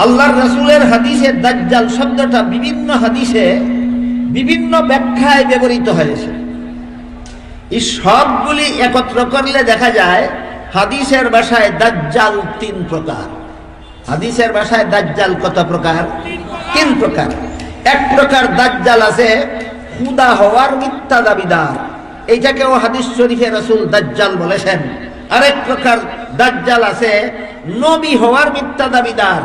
আল্লাহর রাসূলের হাদিসে দাজ্জাল শব্দটা বিভিন্ন হাদিসে বিভিন্ন ব্যাখ্যায় ব্যবহৃত হয়েছে। এই সবগুলি একত্র করলে দেখা যায় হাদিসের ভাষায় দাজ্জাল তিন প্রকার। হাদিসের ভাষায় দাজ্জাল কত প্রকার? তিন প্রকার। এক প্রকার দাজ্জাল আছে খুদা হওয়ার মিথ্যা দাবিদার, এইটাকেও হাদিস শরীফে রাসূল দাজ্জাল বলেছেন। আরেক প্রকার দাজ্জাল আছে নবী হওয়ার মিথ্যা দাবিদার,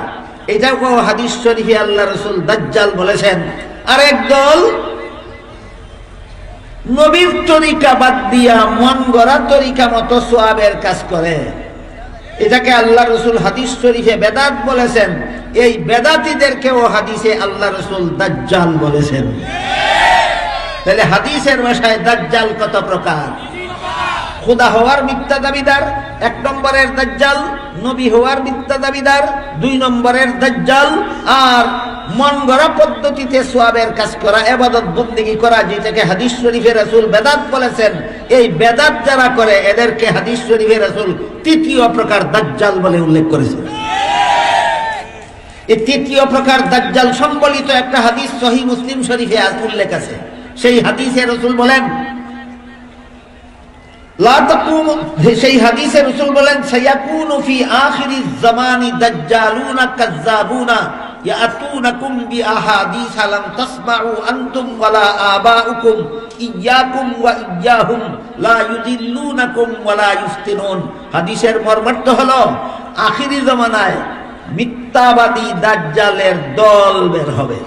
এটাকেও হাদিস শরীফে আল্লাহ রাসূল দাজ্জাল বলেছেন। আরেক দল নবীর তরিকা বাদ দিয়া মন গড়া তরিকা মতো সওয়াবের কাজ করে, এটাকে আল্লাহ রাসূল হাদিস শরীফে বেদাত বলেছেন। এই বেদাতীদেরকেও হাদিসে আল্লাহ রাসূল দাজ্জাল বলেছেন। তাহলে হাদিসের ভাষায় দাজ্জাল কত প্রকার? খুদা হওয়ার মিথ্যা দাবিদার এক নম্বরের দাজ্জাল, নবী হওয়ার মিথ্যা দাবিদার দুই নম্বরের দাজ্জাল, আর মন গড়া পদ্ধতিতে সওয়াবের কাজ করা, ইবাদত বন্দেগী করা, যেটাকে হাদিস শরীফে রাসূল বেদাত বলেছেন। এই বেদাত যারা করে এদেরকে হাদিস শরীফে রাসূল তৃতীয় প্রকার দাজ্জাল বলে উল্লেখ করেছেন। এই তৃতীয় প্রকার দাজ্জাল সম্বলিত একটা হাদিস সহিহ মুসলিম শরীফে উল্লেখ আছে। সেই হাদিসে রাসূল বলেন, সেই হাদিসে রাসূল বলেন, সায়াকুনু ফি আখিরিজ জামানি দাজ্জালুনা কাজ্জাবুনা ইয়াতুনাকুম বিআহাদিস লাম তাসমাউ আনতুম ওয়ালা আবাউকুম ইয়্যাকুম ওয়া ইয়্যাহুম লা ইউদিল্লুনাকুম ওয়ালা ইফতিনুন। হাদিসের মর্মার্থ হলো আখিরি জামানায় মিথ্যাবাদী দাজ্জালের দল বের হবে।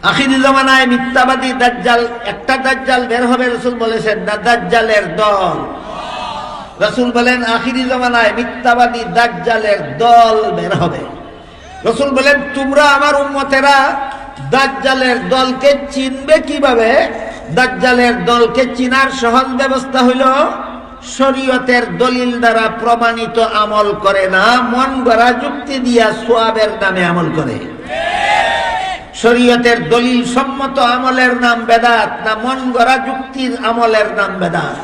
আখিরি জামানায় মিথ্যাবাদী দাজ্জাল, একটা দাজ্জাল বের হবে রাসূল বলেছেন না, দাজ্জালের দল। রাসূল বলেন আখিরি জামানায় মিথ্যাবাদী দাজ্জালের দল বের হবে। রাসূল বলেন তোমরা আমার উম্মতেরা দাজ্জালের দলকে চিনবে কিভাবে? দাজ্জালের দলকে চিনার সহজ ব্যবস্থা হলো শরীয়তের দলিল দ্বারা প্রমাণিত আমল করে না, মন গড়া যুক্তি দিয়া সওয়াবের নামে আমল করে। শরীয়তের দলিল সম্মত আমলের নাম বেদাত না মন গড়া যুক্তির আমলের নাম বেদাত?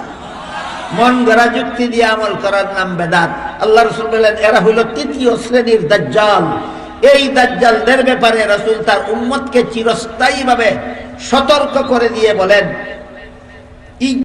মন গড়া যুক্তি দিয়ে আমল করার নাম বেদাত। আল্লাহ রাসূল বলেন এরা হইল তৃতীয় শ্রেণীর দাজ্জাল। এই দাজ্জালদের ব্যাপারে রাসূল তার উম্মতকে চিরস্থায়ীভাবে সতর্ক করে দিয়ে বলেন,